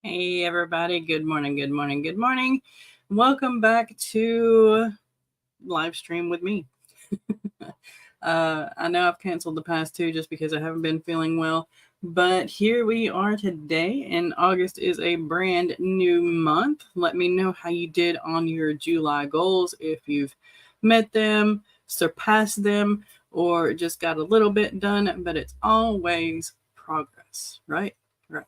Hey everybody, good morning, good morning, good morning. Welcome back to live stream with me. I know I've canceled the past two just because I haven't been feeling well, but here we are today, and August is a brand new month. Let me know how you did on your July goals, if you've met them, surpassed them, or just got a little bit done, but it's always progress, right? Right.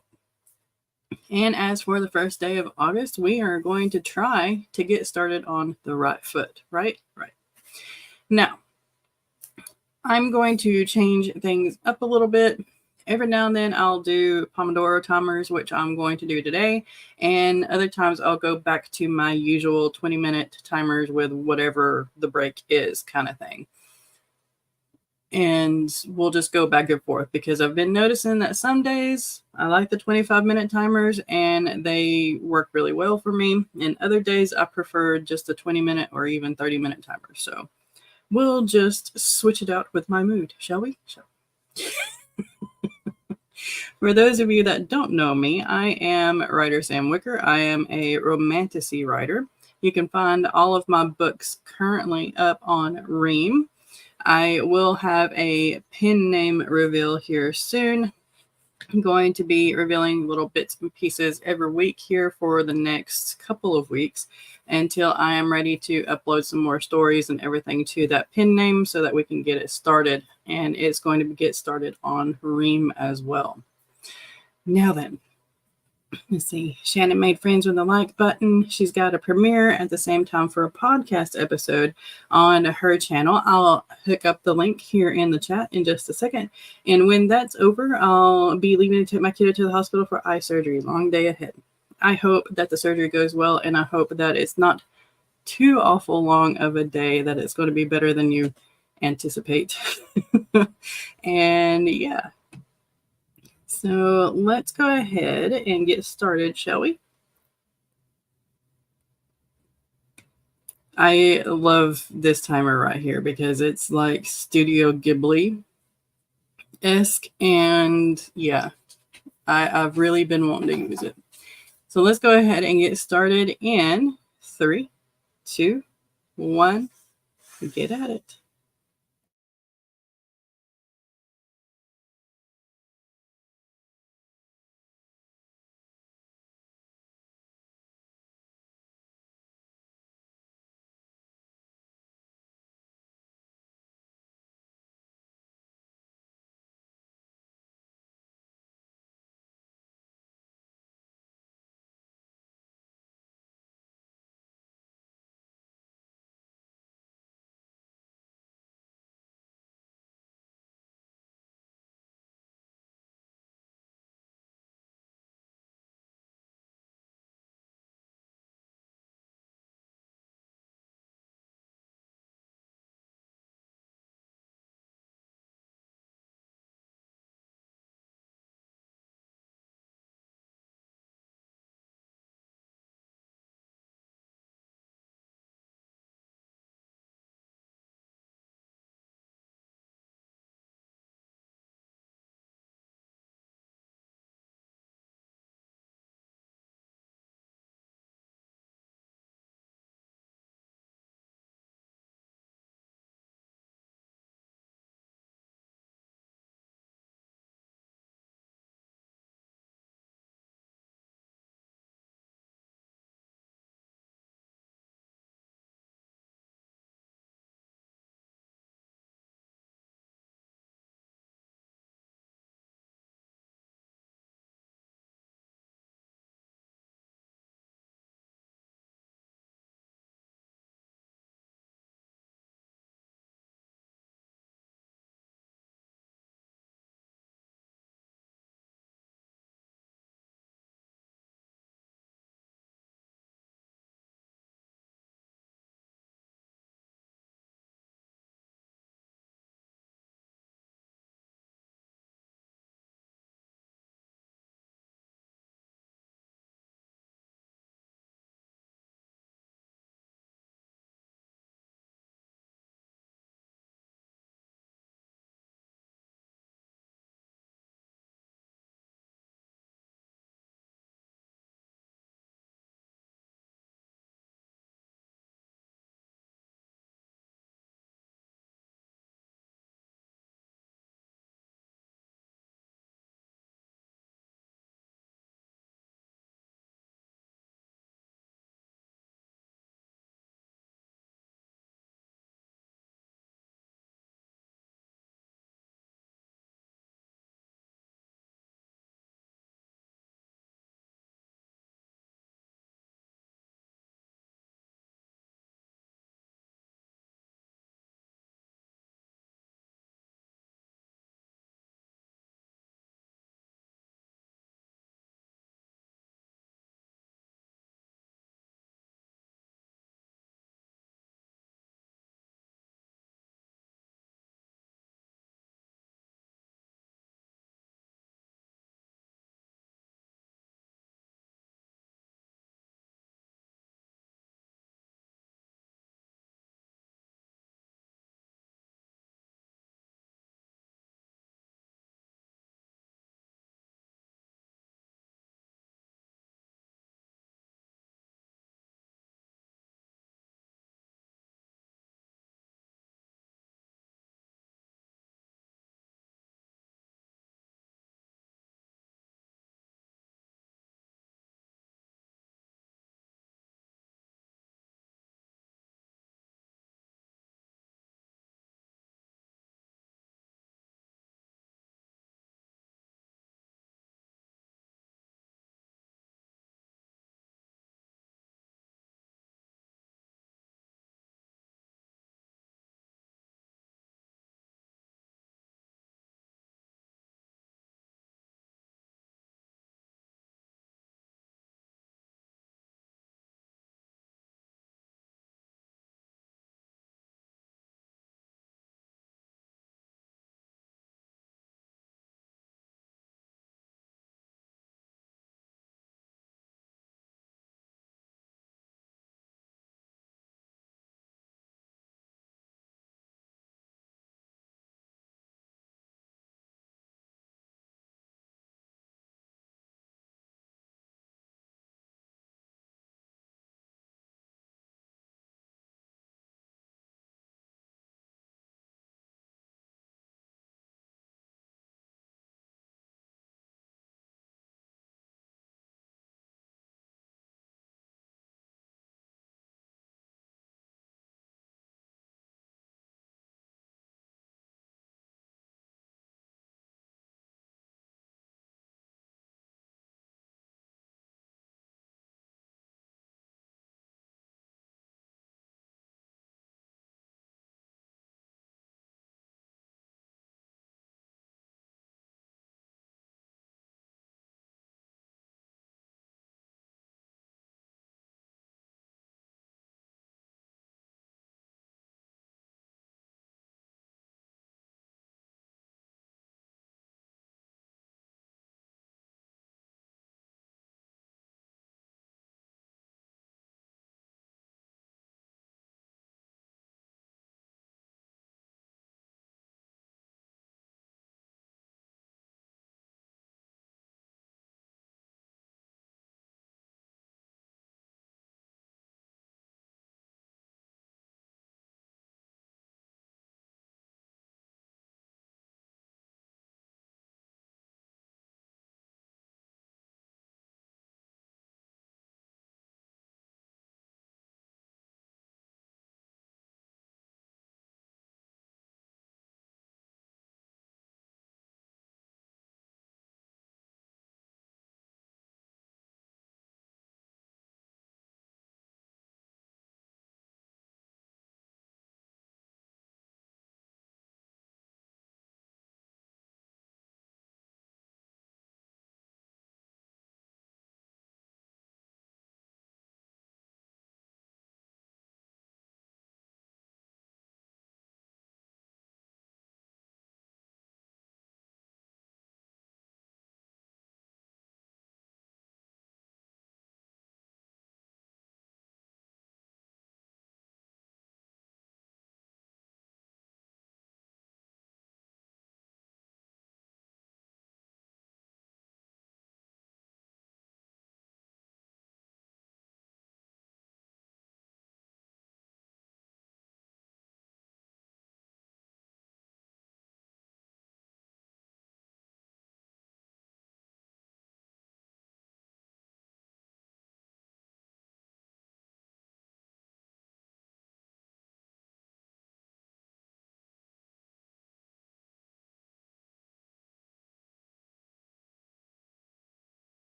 And as for the first day of August, we are going to try to get started on the right foot, right? Right. Now, I'm going to change things up a little bit. Every now and then I'll do pomodoro timers, which I'm going to do today. And other times I'll go back to my usual 20-minute timers with whatever the break is kind of thing. And we'll just go back and forth because I've been noticing that some days I like the 25-minute timers and they work really well for me. And other days I prefer just a 20-minute or even 30-minute timer. So we'll just switch it out with my mood, shall we? For those of you that don't know me, I am writer Sam Wicker. I am a romantasy writer. You can find all of my books currently up on Ream. I will have a pen name reveal here soon. I'm going to be revealing little bits and pieces every week here for the next couple of weeks until I am ready to upload some more stories and everything to that pen name so that we can get it started. And it's going to get started on Ream as well. Now then, let's see. Shannon made friends with the like button. She's got a premiere at the same time for a podcast episode on her channel. I'll hook up the link here in the chat in just a second. And when that's over, I'll be leaving to take my kiddo to the hospital for eye surgery. Long day ahead. I hope that the surgery goes well, and I hope that it's not too awful long of a day, that it's going to be better than you anticipate. And yeah. So let's go ahead and get started, shall we? I love this timer right here because it's like Studio Ghibli-esque, and yeah, I've really been wanting to use it. So let's go ahead and get started in 3, 2, 1, get at it.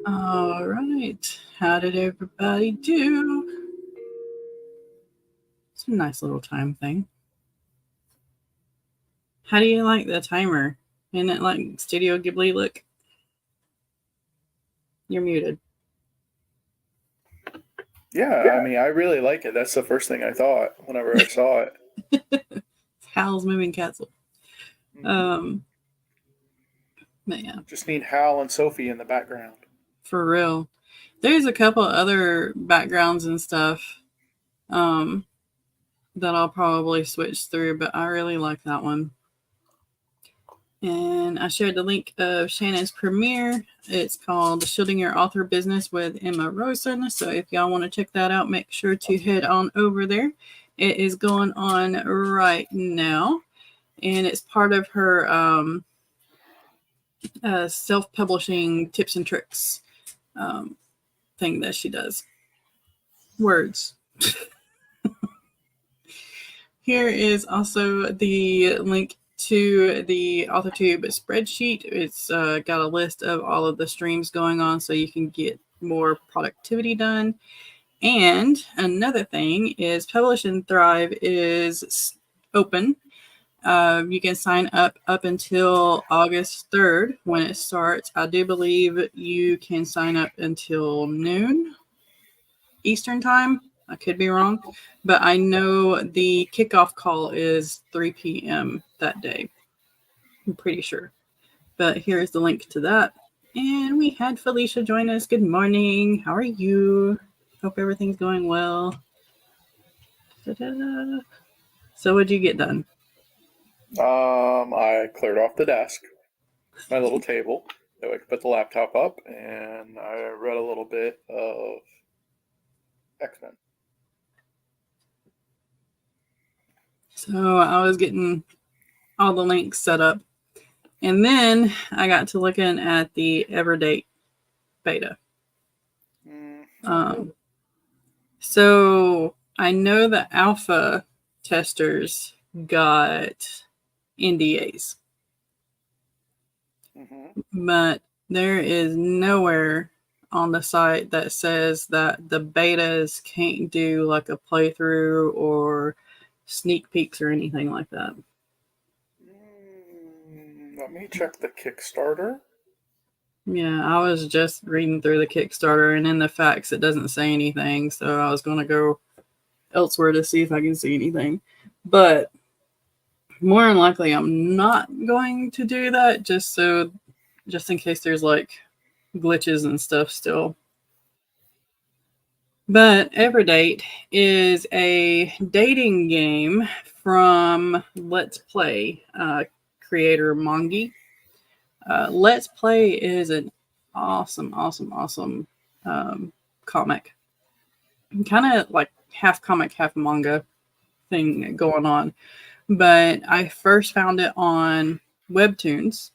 All right. How did everybody do? It's a nice little time thing. How do you like the timer? Isn't it like Studio Ghibli look? You're muted. Yeah, I mean, I really like it. That's the first thing I thought whenever I saw it. Howl's Moving Castle. Mm-hmm. But yeah. Just need Hal and Sophie in the background. For real. There's a couple other backgrounds and stuff that I'll probably switch through, but I really like that one. And I shared the link of Shannon's premiere. It's called Shielding Your Author Business with Emma Rosen. So if y'all want to check that out, make sure to head on over there. It is going on right now. And it's part of her self-publishing tips and tricks thing that she does. Words. Here is also the link to the AuthorTube spreadsheet. It's got a list of all of the streams going on so you can get more productivity done. And another thing is Publish and Thrive is open. You can sign up until August 3rd when it starts. I do believe you can sign up until noon Eastern time. I could be wrong, but I know the kickoff call is 3 p.m. that day. I'm pretty sure. But here's the link to that. And we had Felicia join us. Good morning. How are you? Hope everything's going well. Da-da-da. So, what'd you get done? I cleared off the desk, my little table, so I could put the laptop up, and I read a little bit of X-Men. So, I was getting all the links set up. And then I got to looking at the Everdate beta. So I know the alpha testers got NDAs, but there is nowhere on the site that says that the betas can't do like a playthrough or sneak peeks or anything like that. Let me check the Kickstarter. Yeah, I was just reading through the Kickstarter, and in the facts it doesn't say anything, so I was going to go elsewhere to see if I can see anything. But more than likely I'm not going to do that, just in case there's like glitches and stuff still. But Everdate is a dating game from Let's Play creator Mongi. Let's Play is an awesome comic. Kind of like half comic, half manga thing going on. But I first found it on Webtoons,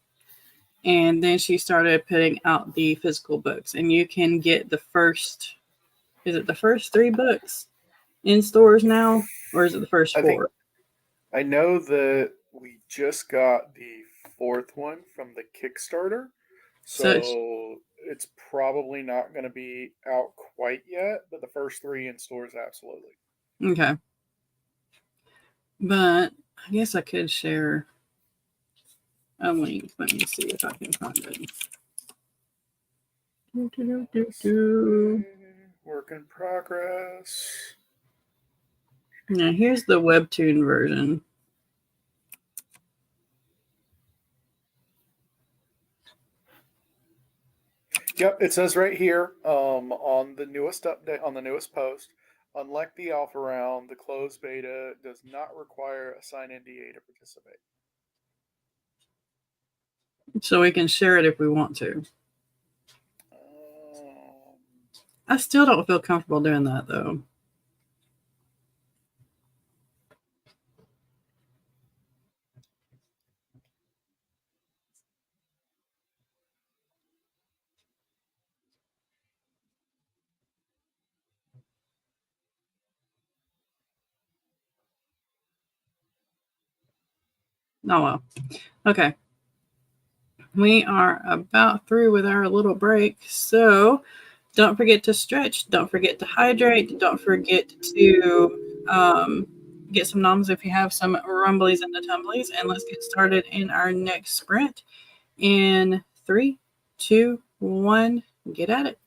and then she started putting out the physical books, and you can get the first, is it the first 3 books in stores now, or is it the first 4? I know that we just got the 4th one from the Kickstarter, so it's probably not going to be out quite yet, but the first 3 in stores, absolutely. Okay. But I guess I could share a link. Let me see if I can find it. Work in progress. Now here's the Webtoon version. Yep, it says right here on the newest update, on the newest post, unlike the alpha round, the closed beta does not require a signed NDA to participate. So we can share it if we want to. I still don't feel comfortable doing that though. Oh well. Okay. we are about through with our little break. So don't forget to stretch. Don't forget to hydrate. Don't forget to get some noms if you have some rumblies and the tumblies. And let's get started in our next sprint in 3, 2, 1. Get at it.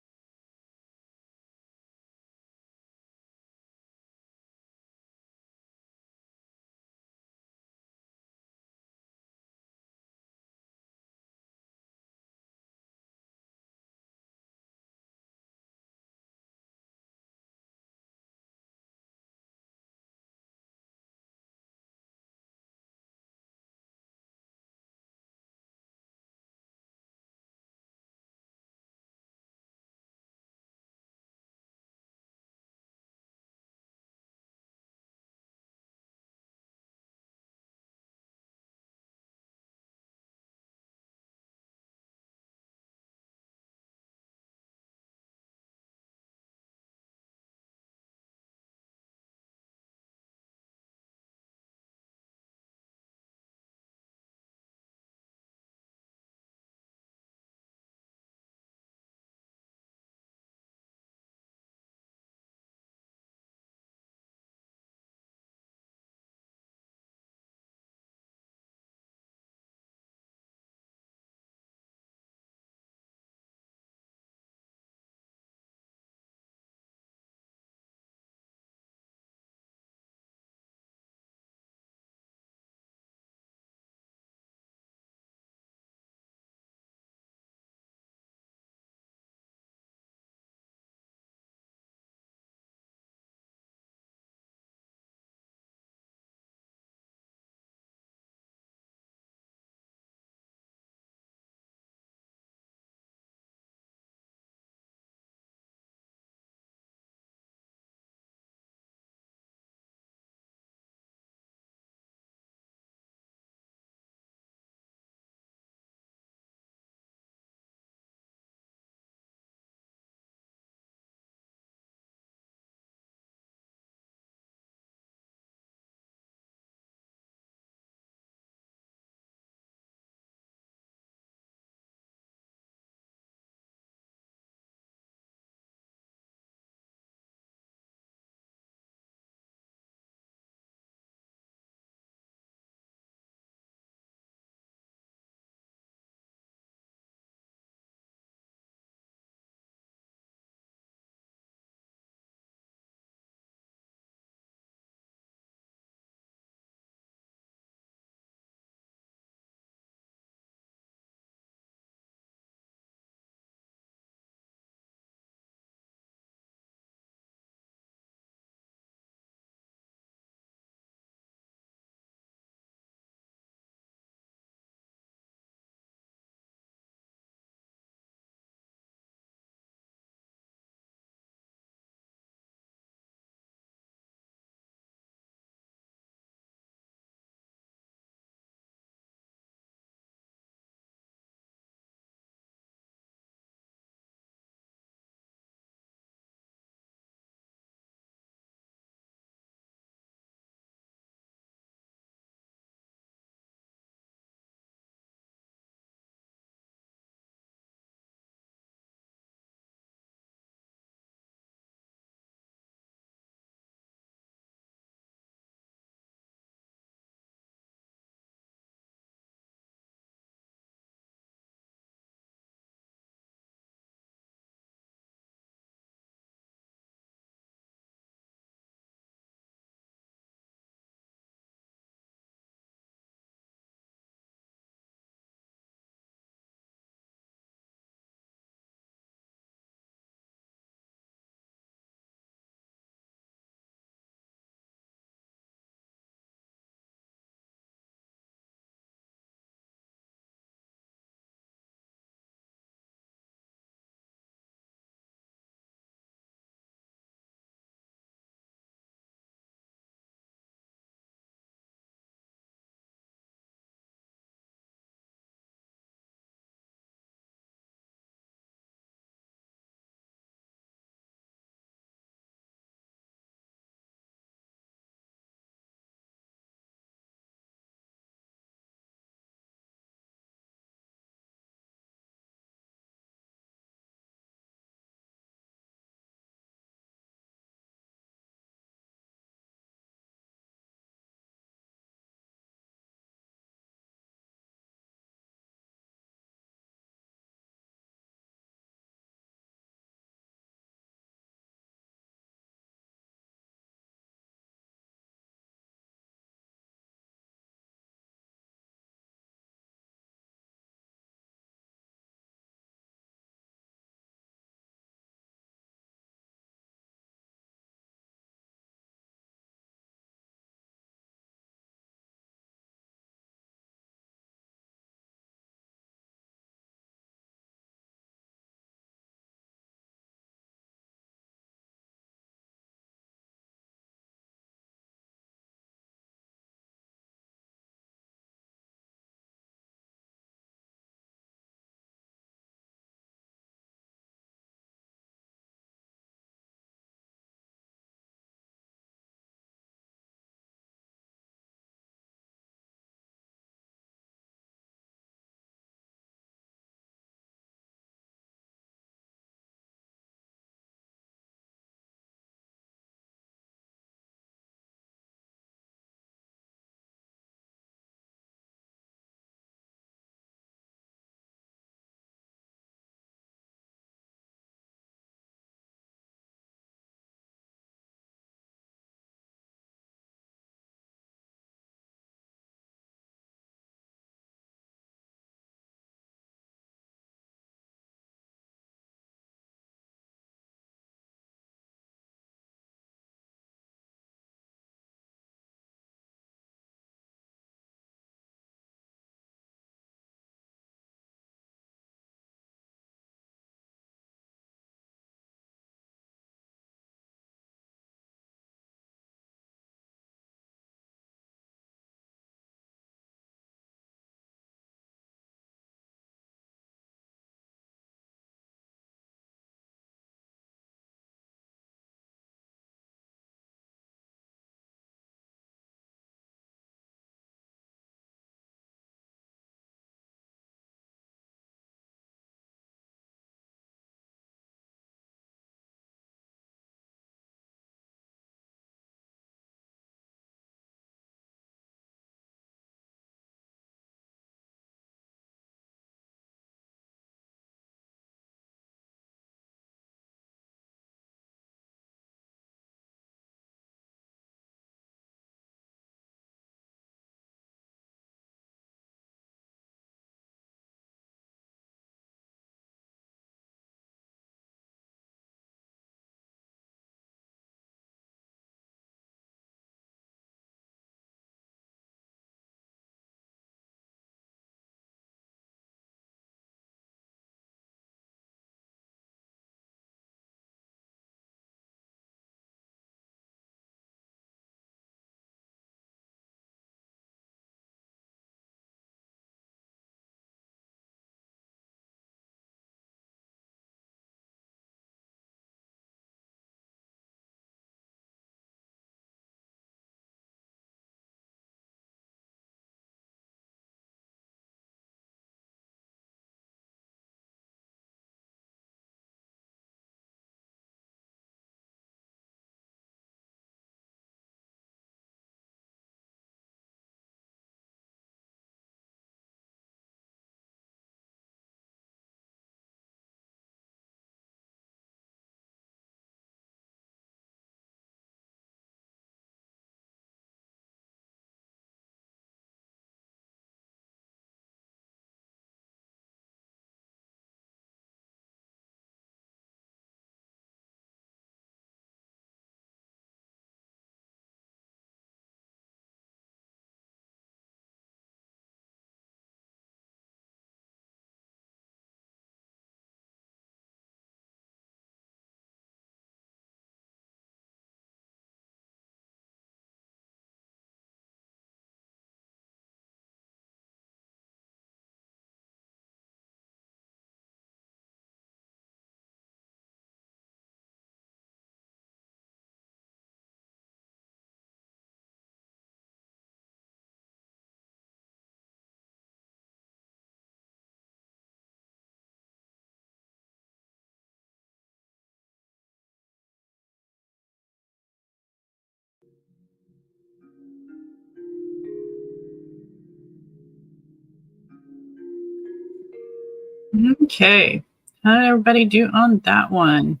Okay. How did everybody do on that one?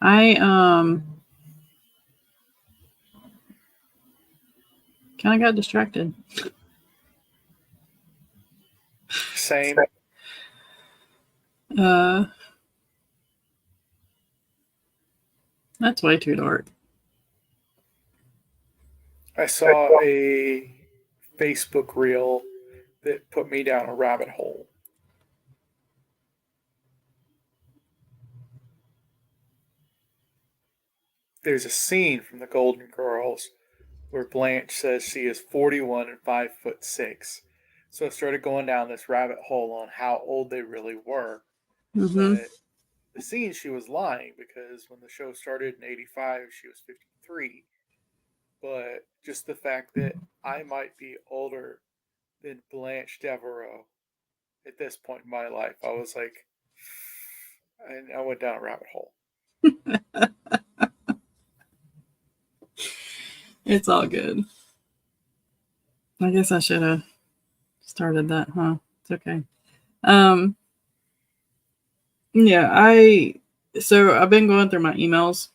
I kind of got distracted. Same. That's way too dark. I saw a Facebook reel that put me down a rabbit hole. There's a scene from The Golden Girls where Blanche says she is 41 and 5'6". So I started going down this rabbit hole on how old they really were. Mm-hmm. But the scene, she was lying because when the show started in '85, she was 53. But just the fact that I might be older than Blanche Devereaux at this point in my life, I was like, and I went down a rabbit hole. It's all good. I guess I should have started that, huh? It's okay. Yeah, so I've been going through my emails.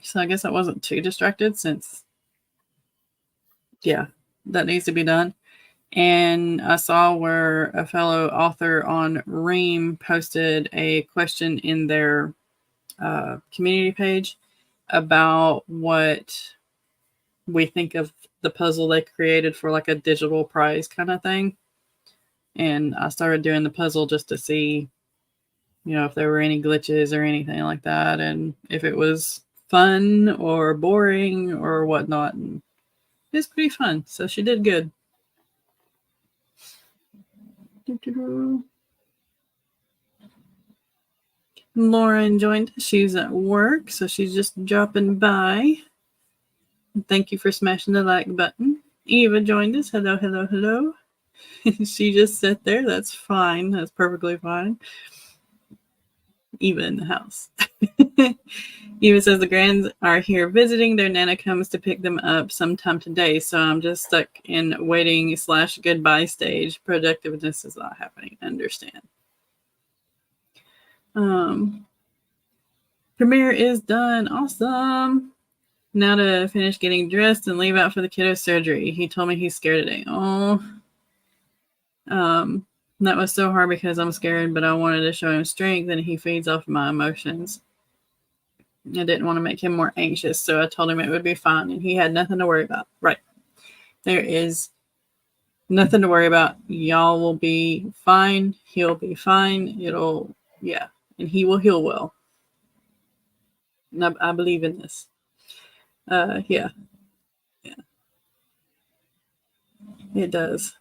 So I guess I wasn't too distracted since that needs to be done. And I saw where a fellow author on Ream posted a question in their community page about what we think of the puzzle they created for like a digital prize kind of thing. And I started doing the puzzle just to see, if there were any glitches or anything like that, and if it was fun or boring or whatnot. And it's pretty fun. So she did good. Lauren joined. She's at work, so she's just dropping by. Thank you for smashing the like button. Eva joined us. Hello, hello, hello. She just sat there. That's fine. That's perfectly fine. Eva in the house. Eva says the grands are here visiting. Their nana comes to pick them up sometime today. So I'm just stuck in waiting / goodbye stage. Productiveness is not happening. Understand. Premiere is done. Awesome. Now to finish getting dressed and leave out for the kiddo surgery. He told me he's scared today. Oh. That was so hard because I'm scared, but I wanted to show him strength and he feeds off my emotions. I didn't want to make him more anxious, so I told him it would be fine and he had nothing to worry about. Right. There is nothing to worry about. Y'all will be fine. He'll be fine. And he will heal well. And I believe in this. Yeah. It does.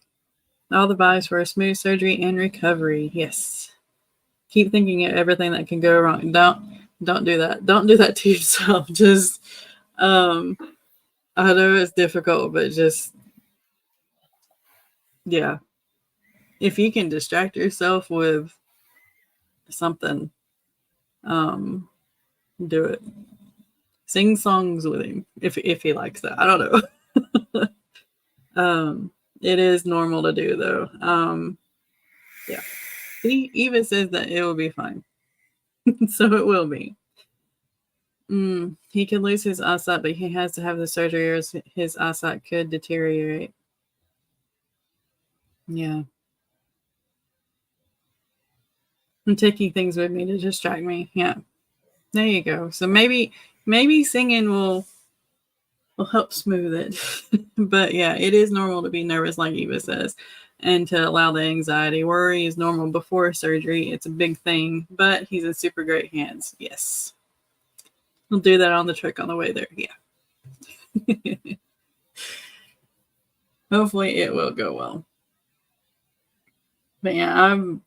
All the vibes for a smooth surgery and recovery. Yes. Keep thinking of everything that can go wrong. Don't do that. Don't do that to yourself. Just I know it's difficult, but just if you can distract yourself with something, do it. Sing songs with him if he likes that. I don't know. It is normal to do though. He even says that it will be fine. So it will be. He could lose his eyesight, but he has to have the surgery or his eyesight could deteriorate. Yeah. I'm taking things with me to distract me. Yeah. There you go. So maybe singing will help smooth it. But yeah, it is normal to be nervous, like Eva says, and to allow the anxiety. Worry is normal before surgery. It's a big thing, but he's in super great hands. Yes. We'll do that on the truck on the way there. Yeah. Hopefully it will go well. But yeah, I've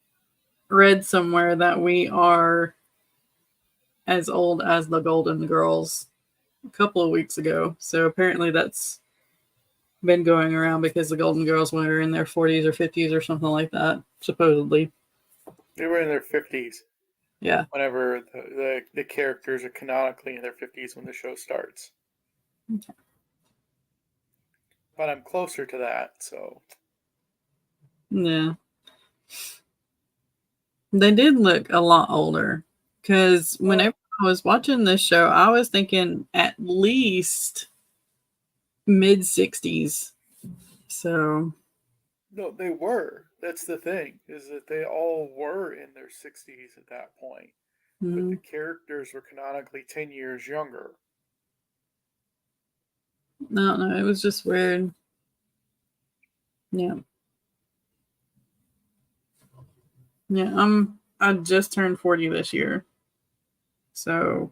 read somewhere that we are as old as the Golden Girls a couple of weeks ago. So apparently that's been going around because the Golden Girls were in their 40s or 50s or something like that, supposedly. They were in their 50s. Yeah. Whenever the characters are canonically in their 50s when the show starts. Okay. But I'm closer to that, so. Yeah. They did look a lot older because whenever Well, I was watching this show, I was thinking at least mid 60s. So, no, they were. That's the thing, is that they all were in their 60s at that point. But the mm, characters were canonically 10 years younger. I don't know. It was just weird. Yeah. Yeah. I just turned 40 this year. So,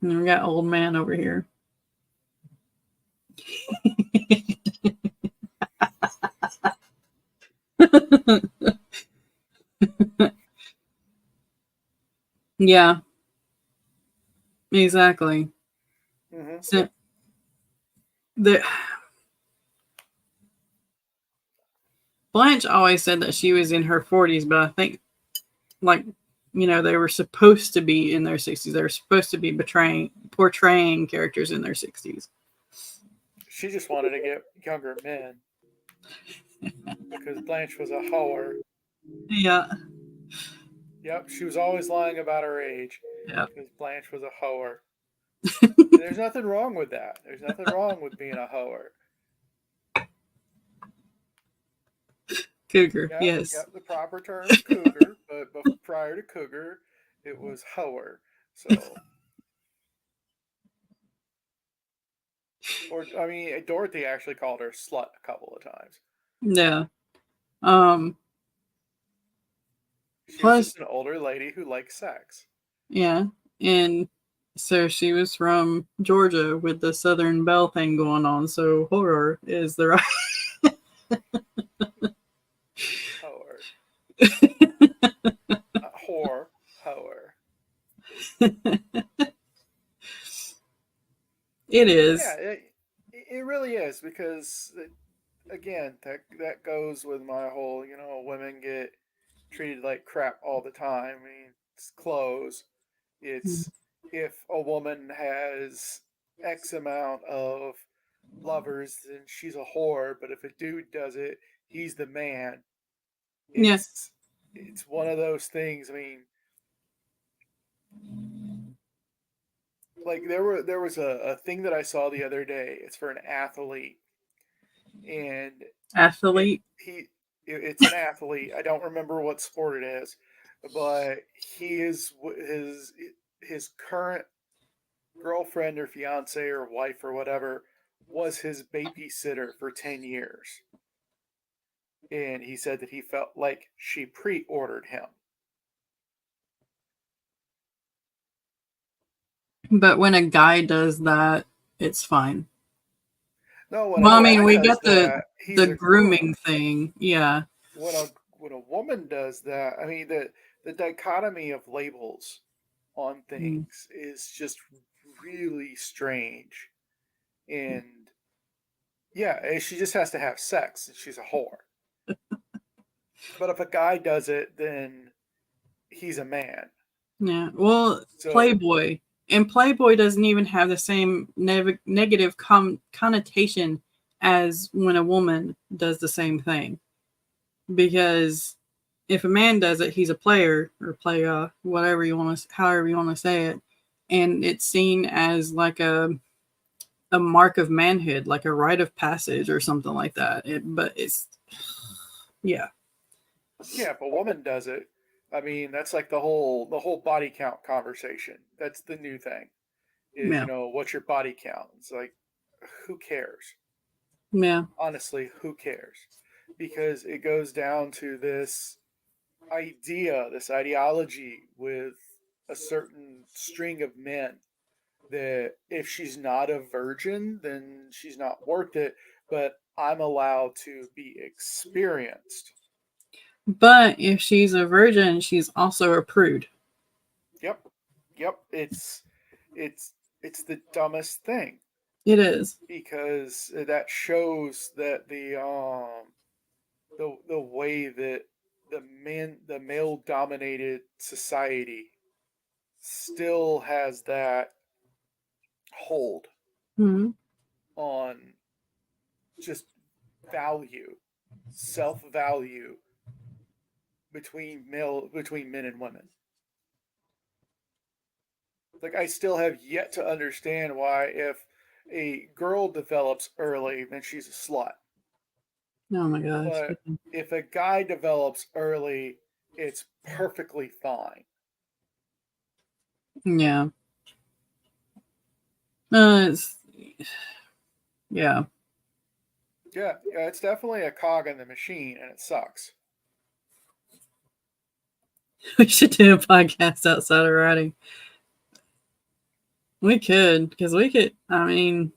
we got old man over here. Yeah, exactly. Hmm. So, the Blanche always said that she was in her 40s, but I think, like, they were supposed to be in their 60s. They were supposed to be portraying characters in their 60s. She just wanted to get younger men because Blanche was a hoe. Yeah, Yep, she was always lying about her age yeah. because Blanche was a hoe. And there's nothing wrong with that. There's nothing wrong with being a hoe. Cougar, Yep, yes. yep. The proper term's cougar, but prior to cougar, it was hoe. So, or I mean, Dorothy actually called her slut a couple of times. Yeah. Um, She was plus, just an older lady who liked sex. yeah. And so she was from Georgia with the Southern Belle thing going on. So horror is the Hoe. right. Whore. Hoe. It But yeah, is. it really is because again, that goes with my whole, women get treated like crap all the time. I mean, it's clothes. It's if a woman has X amount of lovers, then she's a whore. But if a dude does it, he's the man. Yeah. It's one of those things. I mean, like there was a thing that I saw the other day. It's for an athlete, and it Athlete. he it's an athlete. I don't remember what sport it is, but he is his current girlfriend or fiance or wife or whatever was his babysitter for 10 years. And he said that he felt like she pre-ordered him. But when a guy does that, it's fine. No, when a Well, I guy mean, we does got the that, the he's a grooming groomer. thing. Yeah. When a woman does that, I mean the dichotomy of labels on Mm. things is just really strange. And yeah, she just has to have sex and she's a whore. But if a guy does it, then he's a man. Yeah. Well, So, Playboy. And Playboy doesn't even have the same negative connotation as when a woman does the same thing. Because if a man does it, he's a player or playa, whatever you want to, however you want to say it, and it's seen as like a mark of manhood, like a rite of passage or something like that. But it's yeah, yeah, if a woman does it, I mean, that's like the whole body count conversation. That's the new thing. Is, yeah, what's your body count? It's like, who cares? yeah. Honestly, who cares? Because it goes down to this ideology with a certain string of men that if she's not a virgin, then she's not worth it. But I'm allowed to be experienced. But if she's a virgin, she's also a prude. Yep, yep. It's the dumbest thing It is. because that shows that the way that the male dominated society still has that hold Mm-hmm. on just value, self-value between men and women. Like, I still have yet to understand why, if a girl develops early, then she's a slut. Oh my gosh. But if a guy develops early, it's perfectly fine. Yeah. It's yeah. Yeah, it's definitely a cog in the machine, and it sucks. We should do a podcast outside of writing. We could, because we could. I mean,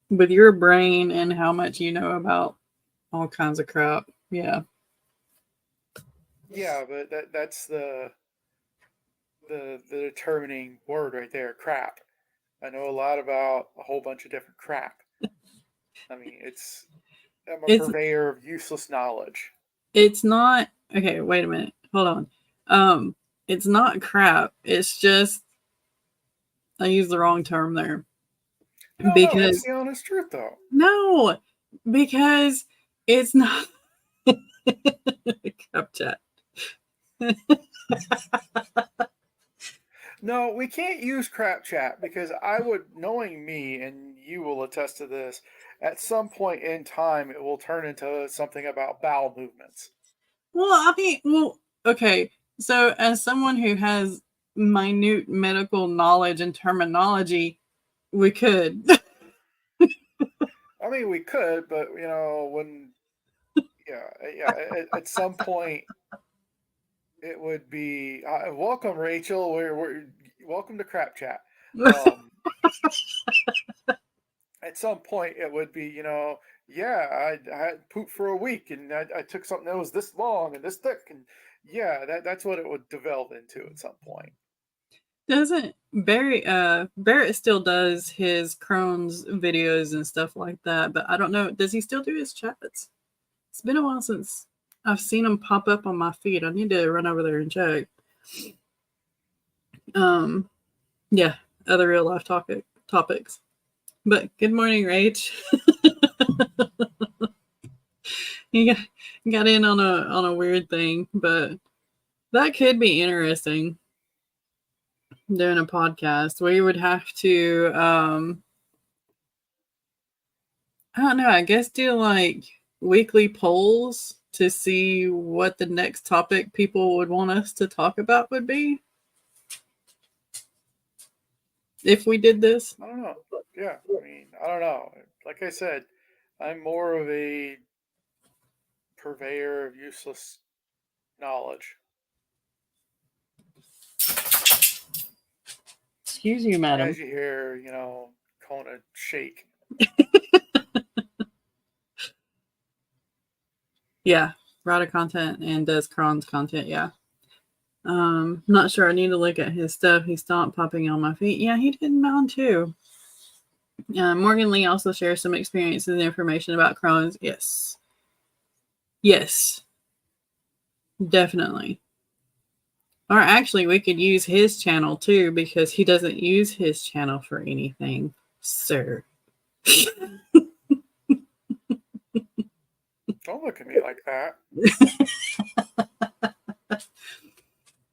with your brain and how much you know about all kinds of crap. Yeah. Yeah, but that's the determining word right there, crap. I know a lot about a whole bunch of different crap. I mean, I'm a It's purveyor of useless knowledge. it's not okay, wait a minute. Hold on. Um, it's not crap. It's just I used the wrong term there. No, it's Because the honest truth, though. no, because it's not crap chat. No, we can't use crap chat because I would, knowing me, and you will attest to this, at some point in time it will turn into something about bowel movements. Well, I mean, okay. So, as someone who has minute medical knowledge and terminology, we could. I mean, we could, but when yeah, at some point it would be welcome, Rachel. We're welcome to crap chat. Um, at some point it would be, yeah, I had poop for a week, and I took something that was this long and this thick, and yeah, that's what it would develop into at some point. Doesn't Barrett still does his Crohn's videos and stuff like that, but I don't know. Does he still do his chats? It's been a while since I've seen him pop up on my feed. I need to run over there and check. Um, yeah, other real life topics. But good morning, Rach. You got in on a weird thing, but that could be interesting. Doing a podcast, we would have to I don't know, I guess do like weekly polls to see what the next topic people would want us to talk about would be if we did this. I don't know. Yeah, I mean, I don't know. Like I said, I'm more of a purveyor of useless knowledge. Excuse you, madam. As you hear, Kona shake. Yeah, writer content and does Cron's content. Yeah. Not sure. I need to look at his stuff. He stopped popping on my feet. Yeah, he did mine too. Morgan Lee also shares some experiences and information about Crohn's. Yes. Yes, definitely. Or actually, we could use his channel too because he doesn't use his channel for anything, sir. Don't look at me like that.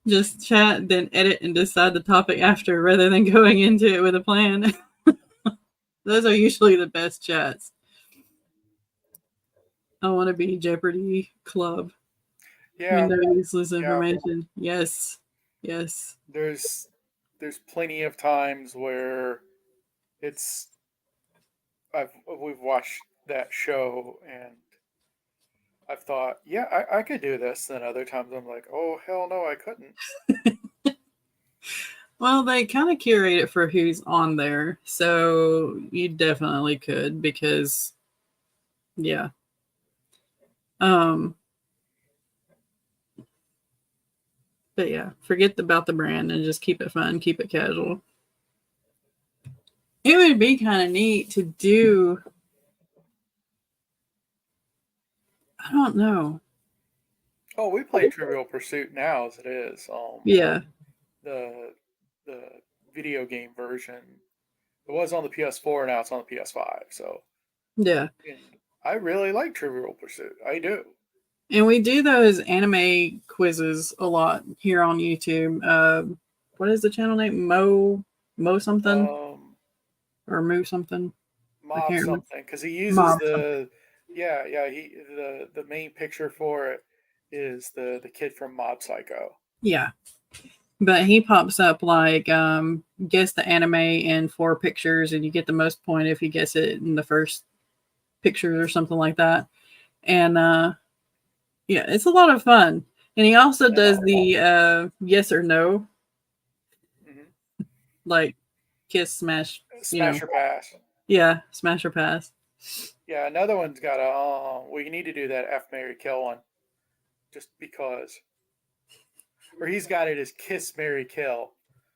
Just chat, then edit and decide the topic after rather than going into it with a plan. Those are usually the best chats. I want to be Jeopardy Club. Yeah, Window useless yeah. information. Yes. Yes. There's plenty of times where it's we've watched that show and I've thought, yeah, I could do this. Then other times I'm like, oh hell no, I couldn't. Well, they kind of curate it for who's on there. So you definitely could because, yeah. Um, but yeah, forget about the brand and just keep it fun, keep it casual. It would be kind of neat to do. I don't know. Oh, we play Trivial Pursuit now as it is. Yeah. The video game version. It was on the PS4, now it's on the PS5. So Yeah. And I really like Trivial Pursuit. I do. And we do those anime quizzes a lot here on YouTube. What is the channel name? Mo something or Moo something? I Mob can't remember. something, because he uses Mob something. the yeah, he the main picture for it is the kid from Mob Psycho. Yeah. But he pops up like guess the anime in 4 pictures and you get the most point if you guess it in the first pictures or something like that. And yeah, it's a lot of fun. And he also does the yes or no, Mm-hmm. like kiss, smash, Smash or pass. yeah, smash or pass. Yeah, another one's got a. We need to do that F Mary Kill one, just because. Or he's got it as Kiss Mary Kill.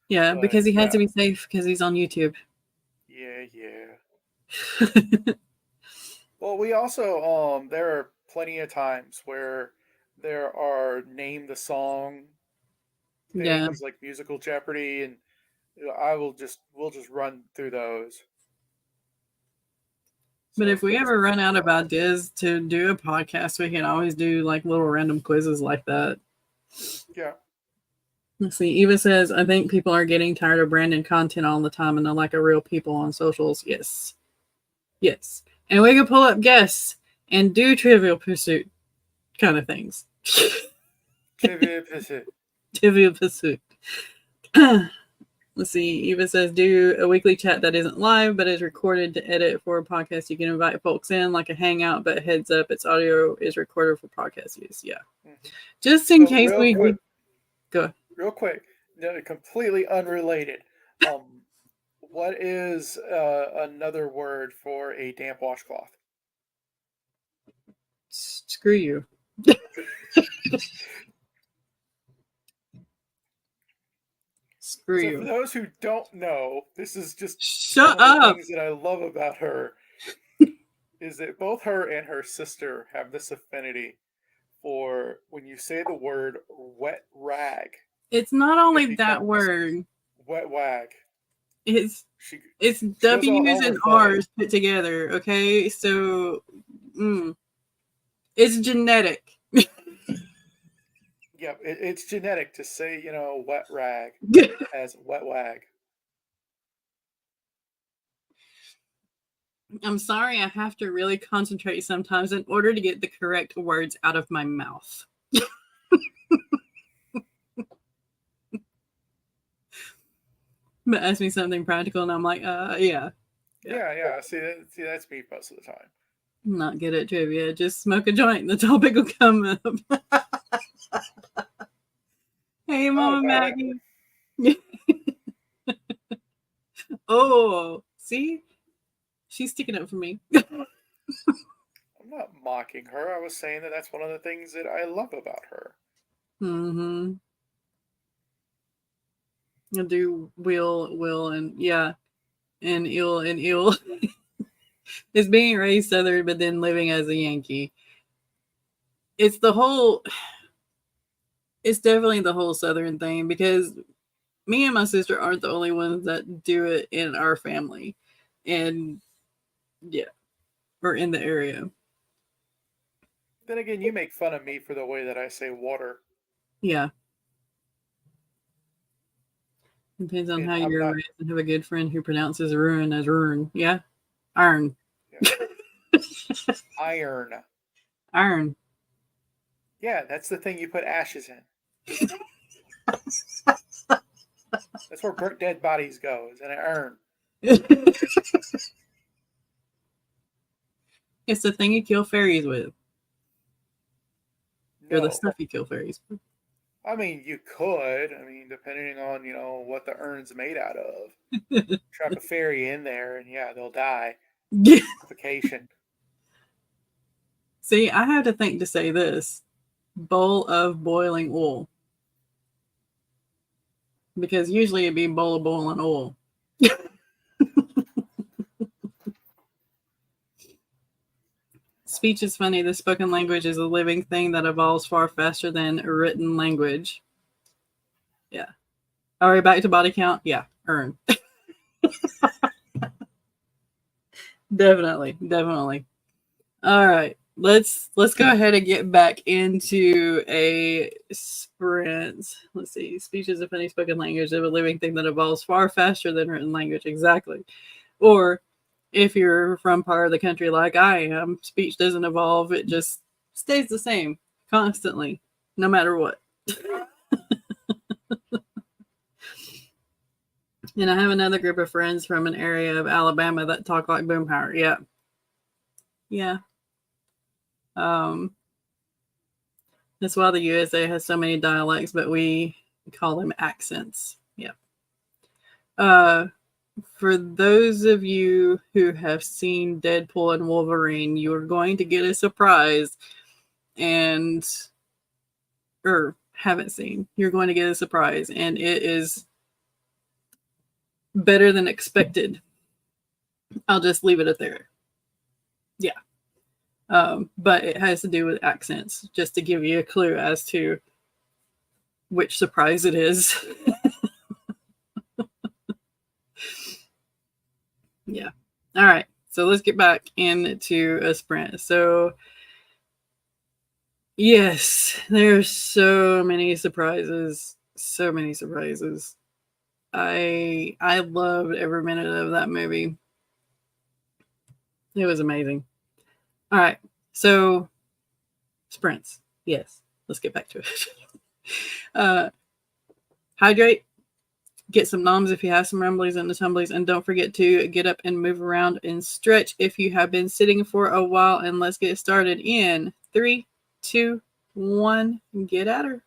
Yeah, But because he has yeah, to be safe because he's on YouTube. yeah. Well, we also there are plenty of times where there are name the song Yeah. things like musical Jeopardy, and we'll just run through those. But So if if we those ever run out of ideas to do a podcast, we can always do like little random quizzes like that. yeah. Let's see. Eva says, I think people are getting tired of branded content all the time and they're like a real people on socials. Yes. Yes. And we can pull up guests and do Trivial Pursuit kind of things. Trivia Pursuit. Trivial Pursuit. Let's see. Eva says, do a weekly chat that isn't live but is recorded to edit for a podcast. You can invite folks in like a hangout, but heads up, its audio is recorded for podcast use. Yeah. Mm-hmm. Just in So case we go. real quick, completely unrelated. What is another word for a damp washcloth? Screw you. Screw So for you. those who don't know, this is just Shut one of the up. things that I love about her is that both her and her sister have this affinity for when you say the word wet rag, It's not it only that becomes word. wet wag. It's She it's she goes all W's Elmer and Fudd. R's put together. Okay, so it's genetic. Yep, it's genetic to say, wet rag as wet wag. I'm sorry, I have to really concentrate sometimes in order to get the correct words out of my mouth. But ask me something practical, and I'm like, yeah. Yeah. See, that's me most of the time. I'm not good at trivia. Just smoke a joint, and the topic will come up. Hey, Mama Maggie. Oh, see, she's sticking up for me. I'm not mocking her. I was saying that that's one of the things that I love about her. Mm-hmm. I'll do will, and yeah, and ill and ill. It's being raised Southern, but then living as a Yankee. It's the whole. It's definitely the whole Southern thing because me and my sister aren't the only ones that do it in our family, and yeah, or in the area. Then again, you make fun of me for the way that I say water, Yeah, depends on and how I'm you're not. raised. I have a good friend who pronounces ruin as ruin. Yeah, iron, Yeah, iron. iron. Yeah, that's the thing you put ashes in. That's where burnt dead bodies go, is in an urn. It's the thing you kill fairies with, or the No. stuff you kill fairies with. I mean, you could. I mean, depending on, what the urn's made out of. Trap a fairy in there, and yeah, they'll die. Suffocation. See, I have to think to say this bowl of boiling oil because usually it'd be a bowl of boiling oil. Speech is funny. The spoken language is a living thing that evolves far faster than written language. Yeah. Are we back to body count? Yeah. Earn. Definitely, definitely. All right, let's go ahead and get back into a sprint. Let's see. Speech is a funny spoken language of a living thing that evolves far faster than written language. Exactly. Or if you're from part of the country like I am, speech doesn't evolve; it just stays the same constantly, no matter what. And I have another group of friends from an area of Alabama that talk like Boomhauer. Yeah, yeah. Um, that's why the USA has so many dialects, but we call them accents. Yeah. Uh, for those of you who have seen Deadpool and Wolverine, you are going to get a surprise, and or haven't seen, you're going to get a surprise, and it is better than expected. I'll just leave it at there. Yeah. But it has to do with accents, just to give you a clue as to which surprise it is. Yeah. All right. So let's get back into a sprint. So, yes, there's so many surprises. So many surprises. I loved every minute of that movie. It was amazing. All right. So, sprints. Yes. Let's get back to it. uh, hydrate. Get some noms if you have some rumblies and the tumblies, and don't forget to get up and move around and stretch if you have been sitting for a while. And let's get started in 3, 2, 1. Get at her.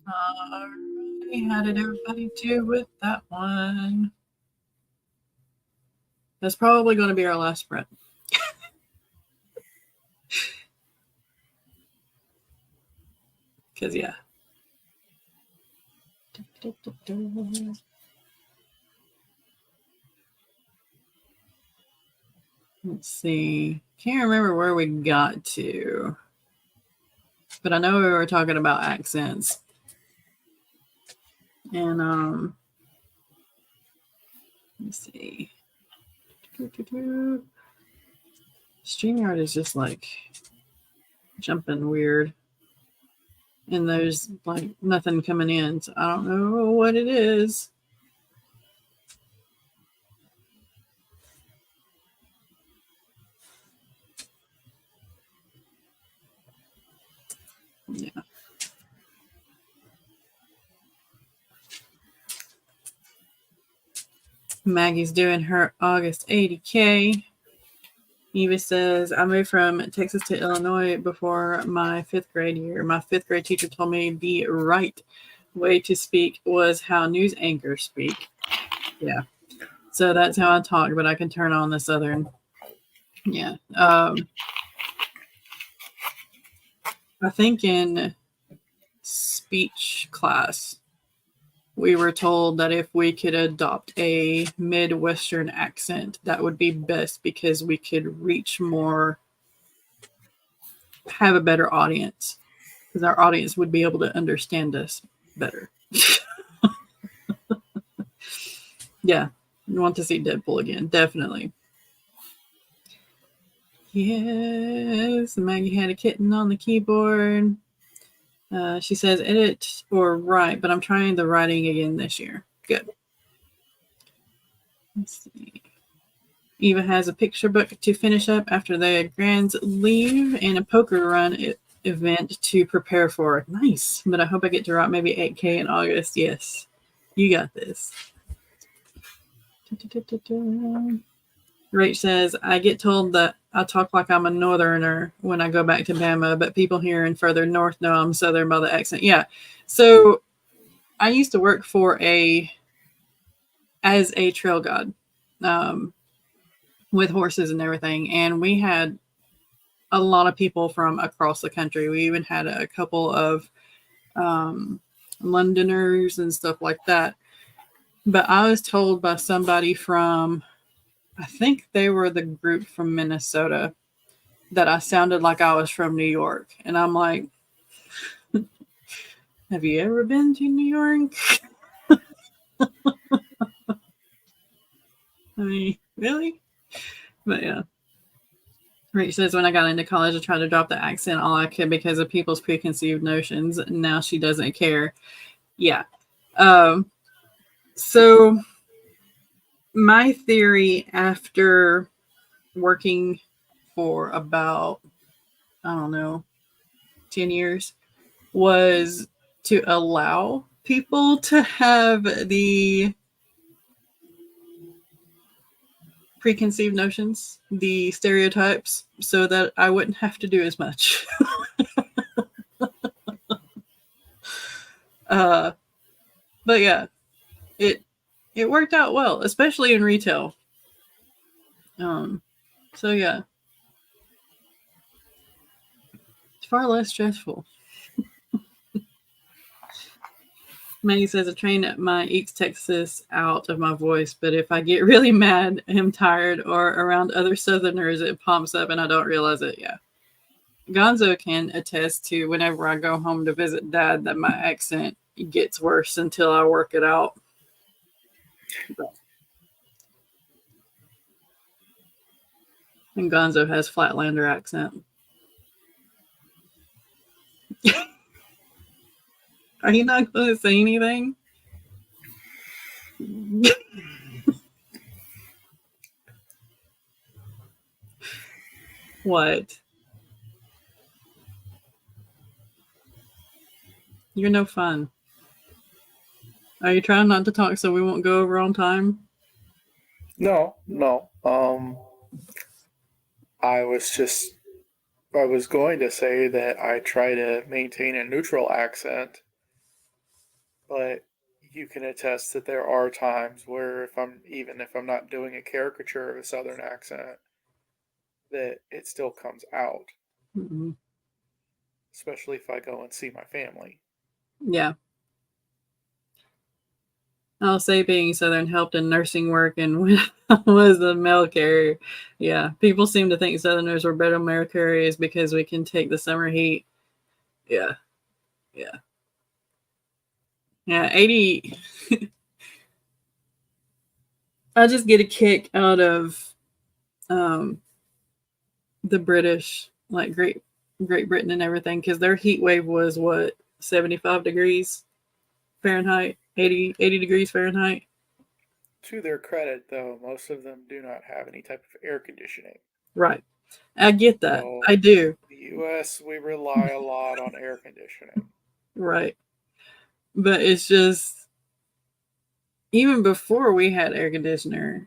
Alrighty, how did everybody do with that one? That's probably going to be our last sprint. Because, yeah. Let's see. Can't remember where we got to. But I know we were talking about accents. And, let's see. StreamYard is just like jumping weird. And there's like nothing coming in. So I don't know what it is. Yeah. Maggie's doing her August 80K. Eva says, I moved from Texas to Illinois before my 5th grade year. My 5th grade teacher told me the right way to speak was how news anchors speak. Yeah. So that's how I talk, but I can turn on the Southern. Yeah. I think in speech class, we were told that if we could adopt a Midwestern accent, that would be best because we could reach more, have a better audience, because our audience would be able to understand us better. Yeah, you want to see Deadpool again, definitely. Yes, Maggie had a kitten on the keyboard. She says edit or write, but I'm trying the writing again this year. Good. Let's see. Eva has a picture book to finish up after the Grands leave and a poker run event to prepare for. Nice. But I hope I get to write maybe 8K in August. Yes. You got this. Rach says, I get told that I talk like I'm a northerner when I go back to Bama, but people here in further north know I'm southern by the accent. Yeah. So I used to work as a trail guide with horses and everything. And we had a lot of people from across the country. We even had a couple of Londoners and stuff like that. But I was told by somebody from, I think they were the group from Minnesota, that I sounded like I was from New York. And I'm like, have you ever been to New York? I mean, really? But yeah. Rach says, when I got into college, I tried to drop the accent all I could because of people's preconceived notions. Now she doesn't care. Yeah. So my theory after working for about, I don't know, 10 years was to allow people to have the preconceived notions, the stereotypes, so that I wouldn't have to do as much. But yeah, it worked out well, especially in retail. So yeah, it's far less stressful. Maggie says, I train my East Texas out of my voice, but if I get really mad, I'm tired, or around other Southerners, it pops up and I don't realize it. Yeah. Gonzo can attest to whenever I go home to visit Dad that my accent gets worse until I work it out. And Gonzo has Flatlander accent. Are you not going to say anything? What? You're no fun. Are you trying not to talk so we won't go over on time? No. I was going to say that I try to maintain a neutral accent but you can attest that there are times where if I'm not doing a caricature of a Southern accent, that it still comes out, Mm-hmm. especially if I go and see my family. Yeah. I'll say being Southern helped in nursing work and when I was a mail carrier. Yeah. People seem to think Southerners were better mail carriers because we can take the summer heat. Yeah. Yeah. Yeah. 80. I just get a kick out of um, the British, like Great Britain and everything, because their heat wave was what, 75 degrees Fahrenheit, 80 degrees Fahrenheit. To their credit, though, most of them do not have any type of air conditioning. Right. I get that. So, I do. the US, we rely a lot on air conditioning. Right. But it's just, even before we had air conditioning,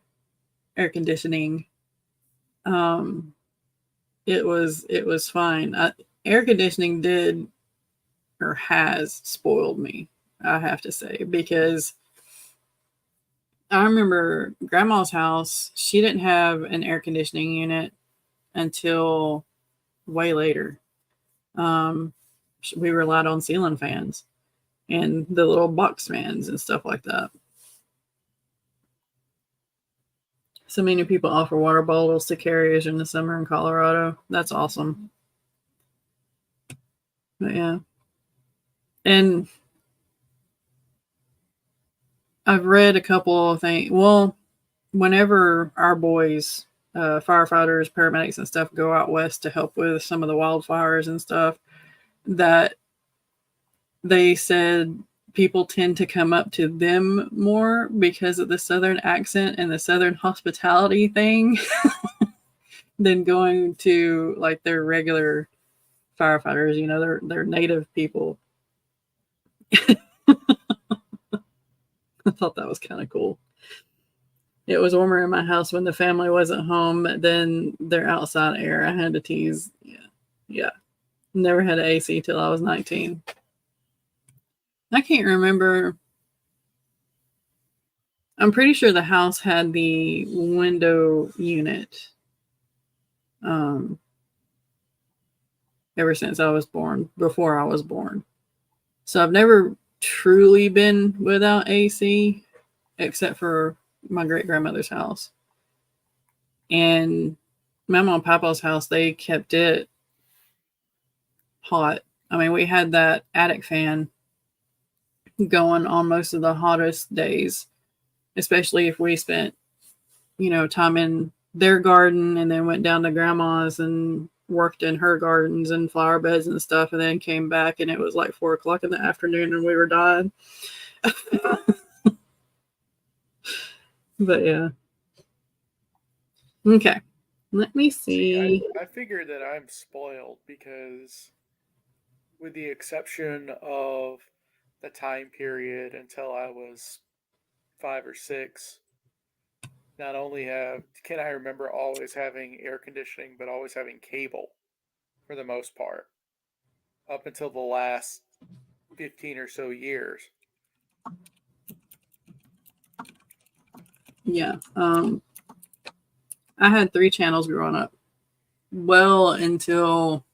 um, it was fine. Air conditioning did or has spoiled me, I have to say, because I remember grandma's house, she didn't have an air conditioning unit until way later. Um, we relied on ceiling fans and the little box fans and stuff like that. So many people offer water bottles to carriers in the summer in Colorado. That's awesome. But yeah. And I've read a couple of things. Well, whenever our boys, firefighters, paramedics, and stuff go out west to help with some of the wildfires and stuff, that they said people tend to come up to them more because of the Southern accent and the Southern hospitality thing than going to like their regular firefighters, their native people. I thought that was kind of cool. It was warmer in my house when the family wasn't home than their outside air. I had to tease. Yeah. Yeah. Never had an AC till I was 19. I can't remember. I'm pretty sure the house had the window unit um, ever since I was born, before I was born. So I've never truly been without AC except for my great grandmother's house. And my mom and papa's house, they kept it hot. I mean, we had that attic fan going on most of the hottest days, especially if we spent, time in their garden and then went down to grandma's and worked in her gardens and flower beds and stuff, and then came back and it was like 4 o'clock in the afternoon and we were dying. But yeah. Okay. Let me see. I figure that I'm spoiled because, with the exception of the time period until I was 5 or 6, not only can I remember always having air conditioning, but always having cable for the most part up until the last 15 or so years. Yeah. I had 3 channels growing up, well until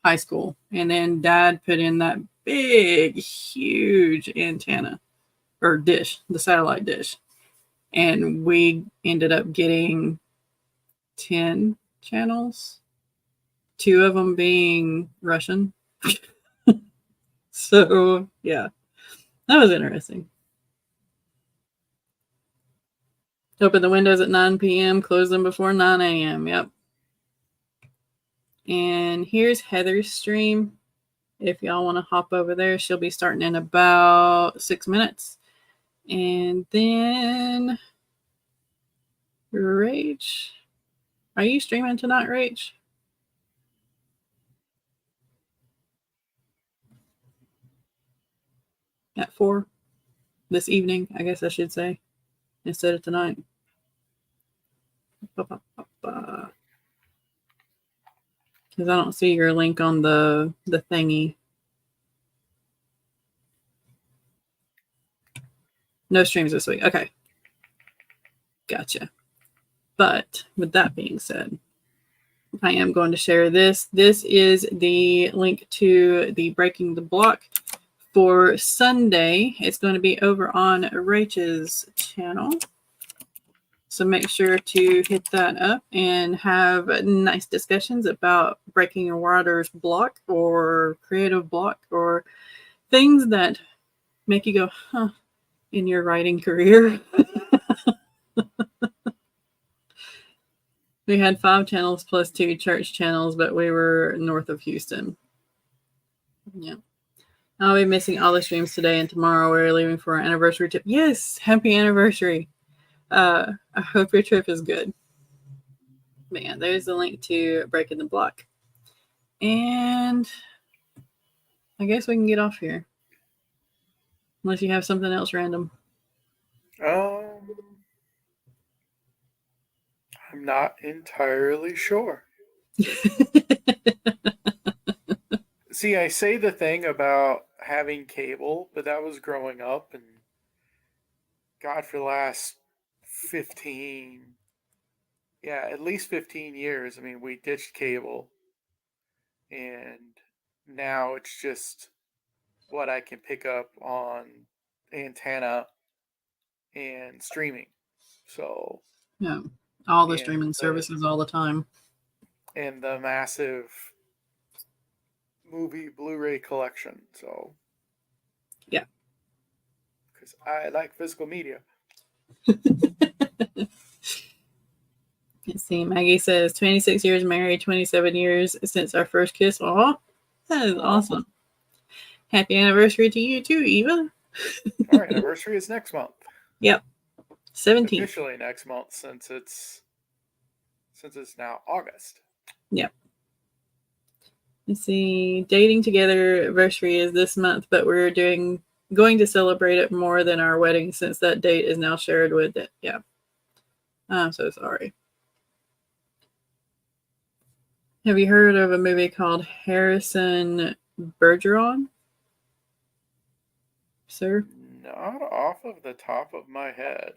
high school. And then dad put in that big, huge antenna or dish, the satellite dish. And we ended up getting 10 channels, 2 of them being Russian. So, yeah, that was interesting. Open the windows at 9 p.m., close them before 9 a.m. Yep. And here's Heather's stream. If y'all want to hop over there, she'll be starting in about 6 minutes. And then Rach, are you streaming tonight, Rach? At 4 this evening, I guess I should say, instead of tonight. Because I don't see your link on the thingy. No streams this week. Okay. Gotcha. But with that being said, I am going to share this. This is the link to the Breaking the Block for Sunday. It's going to be over on Rachel's channel. So make sure to hit that up and have nice discussions about breaking a writer's block or creative block or things that make you go, huh, in your writing career. We had 5 channels plus 2 church channels, but we were north of Houston. Yeah. I'll be missing all the streams today and tomorrow. We're leaving for our anniversary trip. Yes, happy anniversary. I hope your trip is good. But yeah, there's the link to Breaking the Block. And I guess we can get off here. Unless you have something else random. I'm not entirely sure. See, I say the thing about having cable, but that was growing up, and God, for the last 15, at least 15 years, I mean, we ditched cable, and now it's just what I can pick up on antenna and streaming. So, yeah, all the streaming services all the time. And the massive movie Blu-ray collection. So, yeah, because I like physical media. Let's see. Maggie says 26 years married, 27 years since our first kiss. Oh, that is awesome. Happy anniversary to you too, Eva. Our anniversary is next month. Yep. 17th. Officially next month since it's now August. Yep. Let's see. Dating together anniversary is this month, but we're going to celebrate it more than our wedding since that date is now shared with it. Yeah. I'm so sorry. Have you heard of a movie called Harrison Bergeron? Sir? Not off of the top of my head.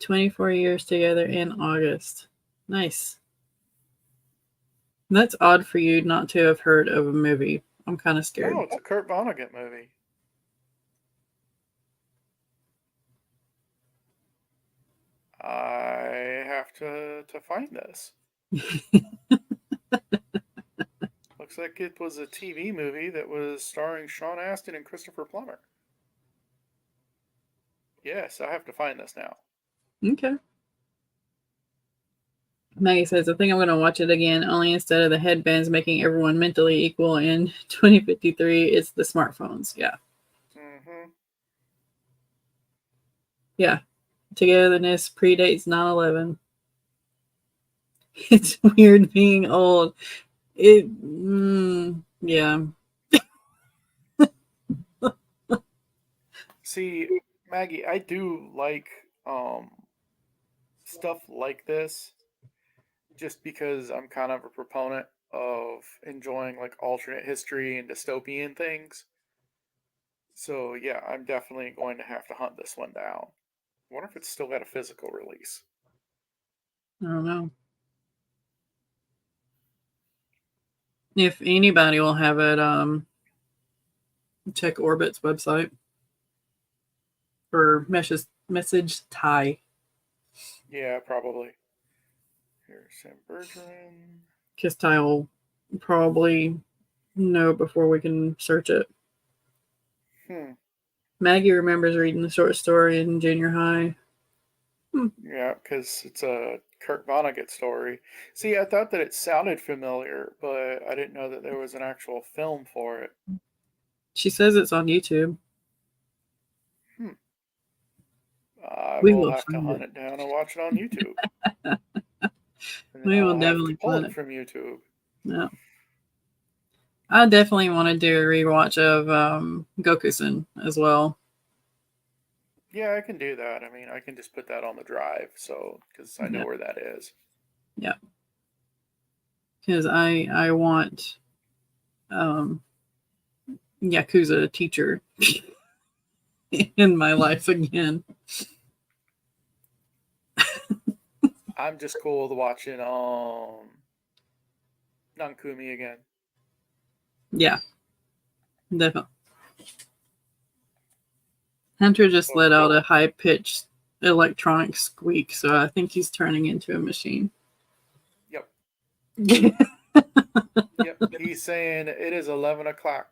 24 years together in August. Nice. That's odd for you not to have heard of a movie. I'm kind of scared. No, it's a Kurt Vonnegut movie. I have to find this. Looks like it was a TV movie that was starring Sean Astin and Christopher Plummer. Yes, I have to find this now. Okay. Maggie says, I think I'm going to watch it again, only instead of the headbands making everyone mentally equal in 2053, it's the smartphones. Yeah. Mm-hmm. Yeah. Togetherness predates 9/11. It's weird being old. Yeah. See, Maggie, I do like stuff like this just because I'm kind of a proponent of enjoying like alternate history and dystopian things. So yeah, I'm definitely going to have to hunt this one down. I wonder if it's still got a physical release. I don't know. If anybody will have it, check Orbit's website or message Ty. Yeah, probably. Here's Sam Bergeron. Because Ty will probably know before we can search it. Maggie remembers reading the short story in junior high. Yeah, because it's a Kurt Vonnegut story. See, I thought that it sounded familiar, but I didn't know that there was an actual film for it. She says it's on YouTube. I will have to hunt it down and watch it on YouTube. We will definitely pull it from YouTube. No. I definitely want to do a rewatch of Gokusen as well. Yeah, I can do that. I mean, I can just put that on the drive, so because I know where that is. Yeah. Because I want Yakuza teacher. in my life again. I'm just cool with watching Nankumi again. Yeah, definitely. Hunter just let out a high-pitched electronic squeak, so I think he's turning into a machine. Yep. Yep. He's saying it is 11 o'clock.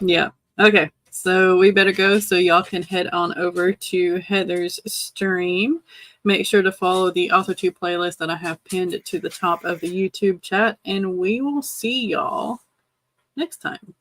Yeah. Okay. So we better go so y'all can head on over to Heather's stream. Make sure to follow the AutoTune playlist that I have pinned to the top of the YouTube chat, and we will see y'all next time.